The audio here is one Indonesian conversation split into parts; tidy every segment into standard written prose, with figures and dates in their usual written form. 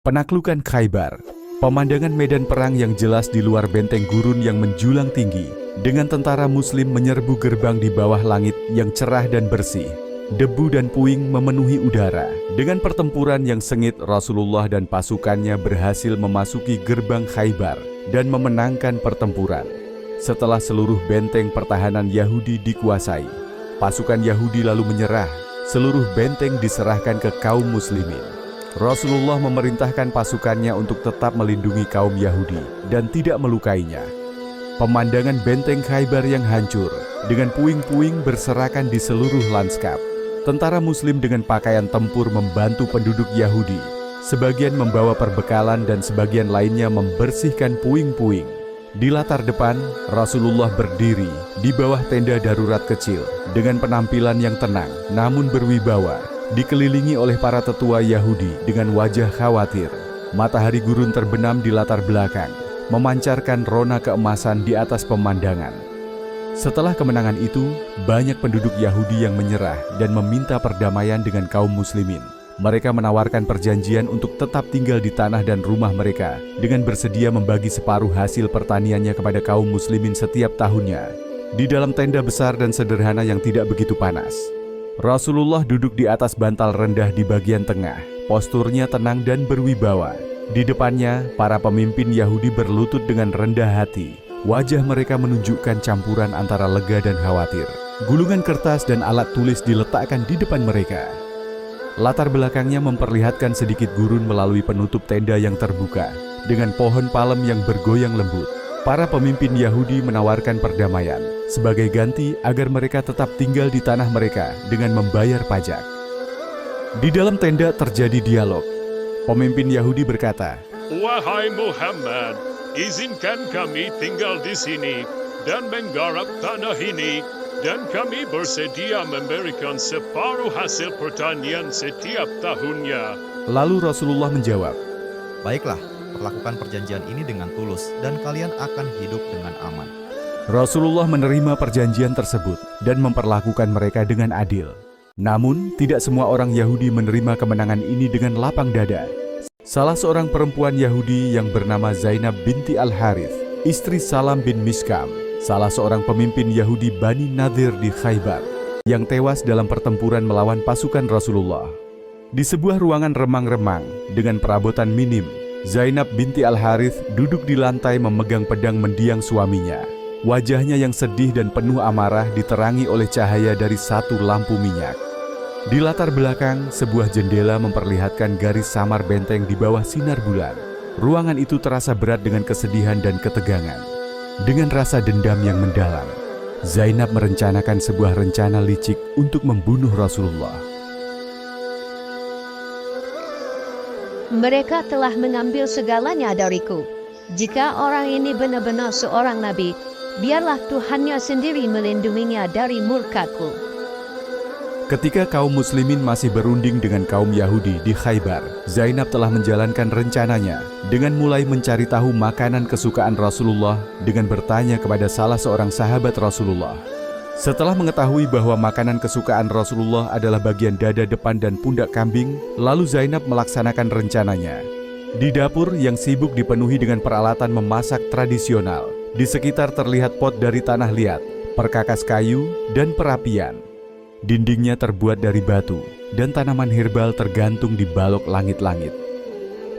Penaklukan Khaybar. Pemandangan medan perang yang jelas di luar benteng gurun yang menjulang tinggi, dengan tentara muslim menyerbu gerbang di bawah langit yang cerah dan bersih. Debu dan puing memenuhi udara. Dengan pertempuran yang sengit, Rasulullah dan pasukannya berhasil memasuki gerbang Khaybar dan memenangkan pertempuran. Setelah seluruh benteng pertahanan Yahudi dikuasai, pasukan Yahudi lalu menyerah. Seluruh benteng diserahkan ke kaum muslimin. Rasulullah memerintahkan pasukannya untuk tetap melindungi kaum Yahudi dan tidak melukainya. Pemandangan benteng Khaybar yang hancur, dengan puing-puing berserakan di seluruh lanskap. Tentara muslim dengan pakaian tempur membantu penduduk Yahudi. Sebagian membawa perbekalan dan sebagian lainnya membersihkan puing-puing. Di latar depan, Rasulullah berdiri di bawah tenda darurat kecil dengan penampilan yang tenang namun berwibawa, dikelilingi oleh para tetua Yahudi dengan wajah khawatir. Matahari gurun terbenam di latar belakang, memancarkan rona keemasan di atas pemandangan. Setelah kemenangan itu, banyak penduduk Yahudi yang menyerah dan meminta perdamaian dengan kaum muslimin. Mereka menawarkan perjanjian untuk tetap tinggal di tanah dan rumah mereka dengan bersedia membagi separuh hasil pertaniannya kepada kaum muslimin setiap tahunnya. Di dalam tenda besar dan sederhana yang tidak begitu panas, Rasulullah duduk di atas bantal rendah di bagian tengah. Posturnya tenang dan berwibawa. Di depannya, para pemimpin Yahudi berlutut dengan rendah hati. Wajah mereka menunjukkan campuran antara lega dan khawatir. Gulungan kertas dan alat tulis diletakkan di depan mereka. Latar belakangnya memperlihatkan sedikit gurun melalui penutup tenda yang terbuka, dengan pohon palem yang bergoyang lembut. Para pemimpin Yahudi menawarkan perdamaian sebagai ganti agar mereka tetap tinggal di tanah mereka dengan membayar pajak. Di dalam tenda terjadi dialog. Pemimpin Yahudi berkata, "Wahai Muhammad, izinkan kami tinggal di sini dan menggarap tanah ini, dan kami bersedia memberikan separuh hasil pertanian setiap tahunnya." Lalu Rasulullah menjawab, "Baiklah, perlakukan perjanjian ini dengan tulus dan kalian akan hidup dengan aman." Rasulullah menerima perjanjian tersebut dan memperlakukan mereka dengan adil. Namun, tidak semua orang Yahudi menerima kemenangan ini dengan lapang dada. Salah seorang perempuan Yahudi yang bernama Zainab binti Al-Harith, istri Salam bin Miskam, salah seorang pemimpin Yahudi Bani Nadir di Khaybar, yang tewas dalam pertempuran melawan pasukan Rasulullah. Di sebuah ruangan remang-remang dengan perabotan minim, Zainab binti Al-Harith duduk di lantai memegang pedang mendiang suaminya. Wajahnya yang sedih dan penuh amarah diterangi oleh cahaya dari satu lampu minyak. Di latar belakang, sebuah jendela memperlihatkan garis samar benteng di bawah sinar bulan. Ruangan itu terasa berat dengan kesedihan dan ketegangan. Dengan rasa dendam yang mendalam, Zainab merencanakan sebuah rencana licik untuk membunuh Rasulullah. Mereka telah mengambil segalanya dariku. Jika orang ini benar-benar seorang nabi, biarlah Tuhannya sendiri melindunginya dari murkaku. Ketika kaum muslimin masih berunding dengan kaum Yahudi di Khaybar, Zainab telah menjalankan rencananya dengan mulai mencari tahu makanan kesukaan Rasulullah dengan bertanya kepada salah seorang sahabat Rasulullah. Setelah mengetahui bahwa makanan kesukaan Rasulullah adalah bagian dada depan dan pundak kambing, lalu Zainab melaksanakan rencananya. Di dapur yang sibuk dipenuhi dengan peralatan memasak tradisional, di sekitar terlihat pot dari tanah liat, perkakas kayu, dan perapian. Dindingnya terbuat dari batu, dan tanaman herbal tergantung di balok langit-langit.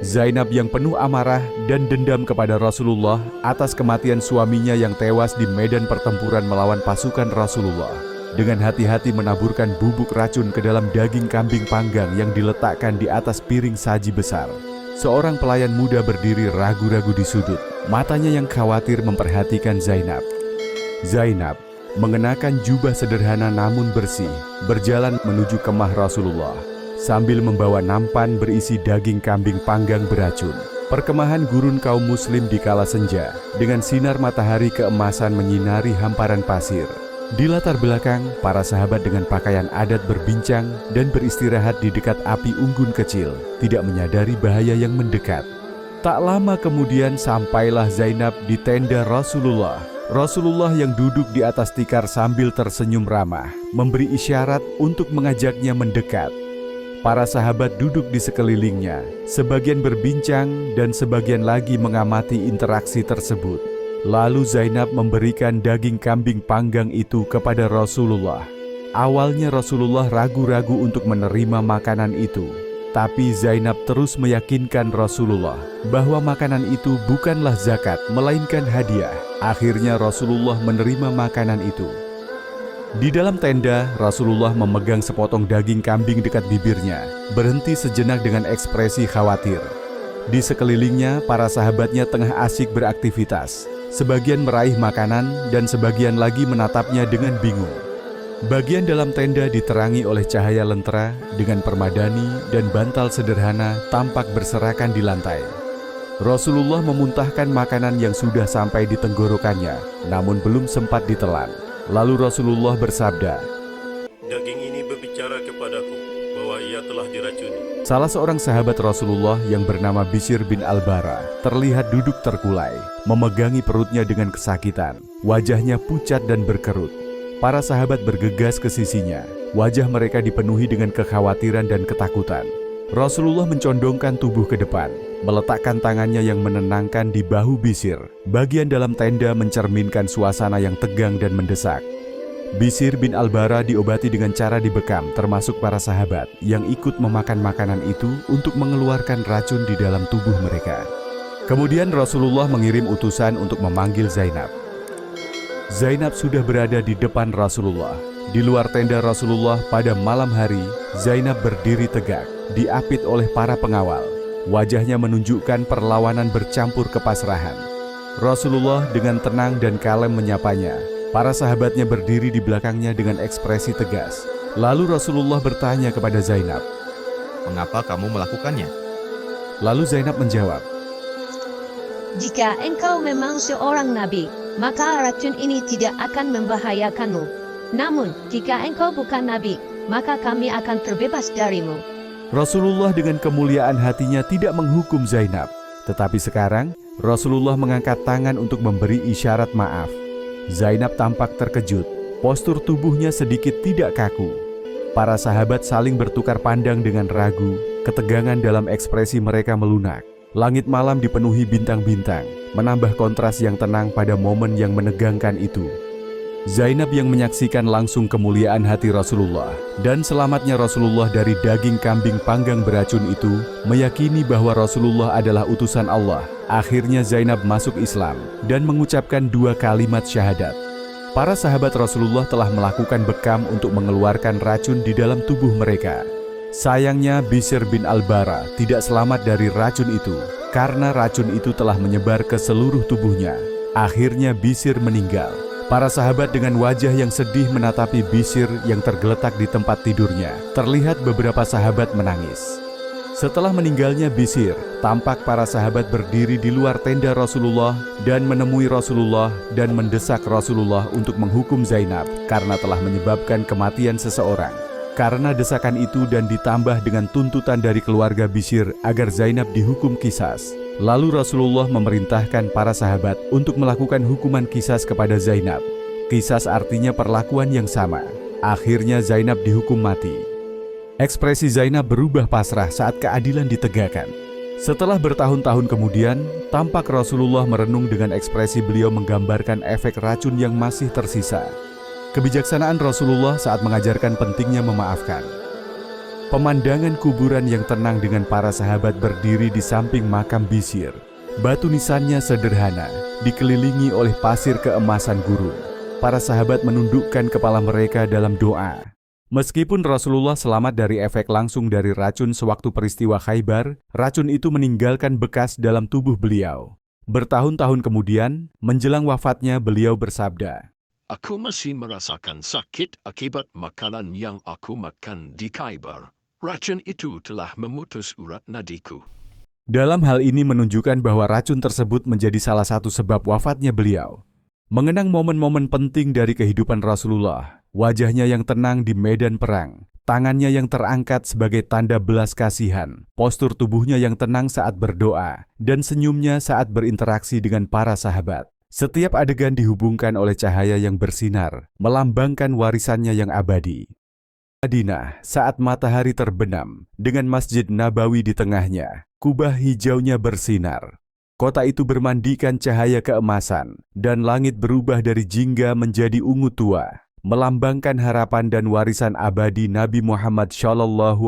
Zainab yang penuh amarah dan dendam kepada Rasulullah atas kematian suaminya yang tewas di medan pertempuran melawan pasukan Rasulullah, dengan hati-hati menaburkan bubuk racun ke dalam daging kambing panggang yang diletakkan di atas piring saji besar. Seorang pelayan muda berdiri ragu-ragu di sudut, matanya yang khawatir memperhatikan Zainab. Zainab mengenakan jubah sederhana namun bersih, berjalan menuju kemah Rasulullah, sambil membawa nampan berisi daging kambing panggang beracun. Perkemahan gurun kaum muslim di kala senja, dengan sinar matahari keemasan menyinari hamparan pasir. Di latar belakang, para sahabat dengan pakaian adat berbincang dan beristirahat di dekat api unggun kecil, tidak menyadari bahaya yang mendekat. Tak lama kemudian sampailah Zainab di tenda Rasulullah. Rasulullah yang duduk di atas tikar sambil tersenyum ramah, memberi isyarat untuk mengajaknya mendekat. Para sahabat duduk di sekelilingnya, sebagian berbincang dan sebagian lagi mengamati interaksi tersebut. Lalu Zainab memberikan daging kambing panggang itu kepada Rasulullah. Awalnya Rasulullah ragu-ragu untuk menerima makanan itu. Tapi Zainab terus meyakinkan Rasulullah bahwa makanan itu bukanlah zakat, melainkan hadiah. Akhirnya Rasulullah menerima makanan itu. Di dalam tenda, Rasulullah memegang sepotong daging kambing dekat bibirnya, berhenti sejenak dengan ekspresi khawatir. Di sekelilingnya, para sahabatnya tengah asyik beraktivitas. Sebagian meraih makanan dan sebagian lagi menatapnya dengan bingung. Bagian dalam tenda diterangi oleh cahaya lentera dengan permadani dan bantal sederhana tampak berserakan di lantai. Rasulullah memuntahkan makanan yang sudah sampai di tenggorokannya, namun belum sempat ditelan. Lalu Rasulullah bersabda, "Daging ini berbicara kepadaku bahwa ia telah diracuni." Salah seorang sahabat Rasulullah yang bernama Bishr bin Al-Bara terlihat duduk terkulai, memegangi perutnya dengan kesakitan. Wajahnya pucat dan berkerut. Para sahabat bergegas ke sisinya. Wajah mereka dipenuhi dengan kekhawatiran dan ketakutan. Rasulullah mencondongkan tubuh ke depan, meletakkan tangannya yang menenangkan di bahu Bishr. Bagian dalam tenda mencerminkan suasana yang tegang dan mendesak. Bishr bin Al-Bara diobati dengan cara dibekam, termasuk para sahabat yang ikut memakan makanan itu untuk mengeluarkan racun di dalam tubuh mereka. Kemudian Rasulullah mengirim utusan untuk memanggil Zainab. Zainab sudah berada di depan Rasulullah. Di luar tenda Rasulullah pada malam hari, Zainab berdiri tegak, diapit oleh para pengawal. Wajahnya menunjukkan perlawanan bercampur kepasrahan. Rasulullah dengan tenang dan kalem menyapanya. Para sahabatnya berdiri di belakangnya dengan ekspresi tegas. Lalu Rasulullah bertanya kepada Zainab, "Mengapa kamu melakukannya?" Lalu Zainab menjawab, Jika engkau memang seorang nabi, maka racun ini tidak akan membahayakanmu. Namun, jika engkau bukan nabi, maka kami akan terbebas darimu. Rasulullah dengan kemuliaan hatinya tidak menghukum Zainab. Tetapi sekarang, Rasulullah mengangkat tangan untuk memberi isyarat maaf. Zainab tampak terkejut, postur tubuhnya sedikit tidak kaku. Para sahabat saling bertukar pandang dengan ragu, ketegangan dalam ekspresi mereka melunak. Langit malam dipenuhi bintang-bintang, menambah kontras yang tenang pada momen yang menegangkan itu. Zainab yang menyaksikan langsung kemuliaan hati Rasulullah dan selamatnya Rasulullah dari daging kambing panggang beracun itu, meyakini bahwa Rasulullah adalah utusan Allah. Akhirnya Zainab masuk Islam dan mengucapkan 2 kalimat syahadat. Para sahabat Rasulullah telah melakukan bekam untuk mengeluarkan racun di dalam tubuh mereka. Sayangnya Bishr bin Al-Bara tidak selamat dari racun itu, karena racun itu telah menyebar ke seluruh tubuhnya. Akhirnya Bishr meninggal. Para sahabat dengan wajah yang sedih menatapi Bishr yang tergeletak di tempat tidurnya. Terlihat beberapa sahabat menangis. Setelah meninggalnya Bishr, tampak para sahabat berdiri di luar tenda Rasulullah dan menemui Rasulullah dan mendesak Rasulullah untuk menghukum Zainab karena telah menyebabkan kematian seseorang. Karena desakan itu dan ditambah dengan tuntutan dari keluarga Bishr agar Zainab dihukum qisas. Lalu Rasulullah memerintahkan para sahabat untuk melakukan hukuman qisas kepada Zainab. Qisas artinya perlakuan yang sama. Akhirnya Zainab dihukum mati. Ekspresi Zainab berubah pasrah saat keadilan ditegakkan. Setelah bertahun-tahun kemudian, tampak Rasulullah merenung dengan ekspresi beliau menggambarkan efek racun yang masih tersisa. Kebijaksanaan Rasulullah saat mengajarkan pentingnya memaafkan. Pemandangan kuburan yang tenang dengan para sahabat berdiri di samping makam Bishr. Batu nisannya sederhana, dikelilingi oleh pasir keemasan gurun. Para sahabat menundukkan kepala mereka dalam doa. Meskipun Rasulullah selamat dari efek langsung dari racun sewaktu peristiwa Khaybar, racun itu meninggalkan bekas dalam tubuh beliau. Bertahun-tahun kemudian, menjelang wafatnya beliau bersabda, Aku masih merasakan sakit akibat makanan yang aku makan di Khaybar. Racun itu telah memutus urat nadiku. Dalam hal ini menunjukkan bahwa racun tersebut menjadi salah satu sebab wafatnya beliau. Mengenang momen-momen penting dari kehidupan Rasulullah, wajahnya yang tenang di medan perang, tangannya yang terangkat sebagai tanda belas kasihan, postur tubuhnya yang tenang saat berdoa, dan senyumnya saat berinteraksi dengan para sahabat. Setiap adegan dihubungkan oleh cahaya yang bersinar, melambangkan warisannya yang abadi. Madinah saat matahari terbenam dengan Masjid Nabawi di tengahnya. Kubah hijaunya bersinar. Kota itu bermandikan cahaya keemasan dan langit berubah dari jingga menjadi ungu tua, melambangkan harapan dan warisan abadi Nabi Muhammad SAW.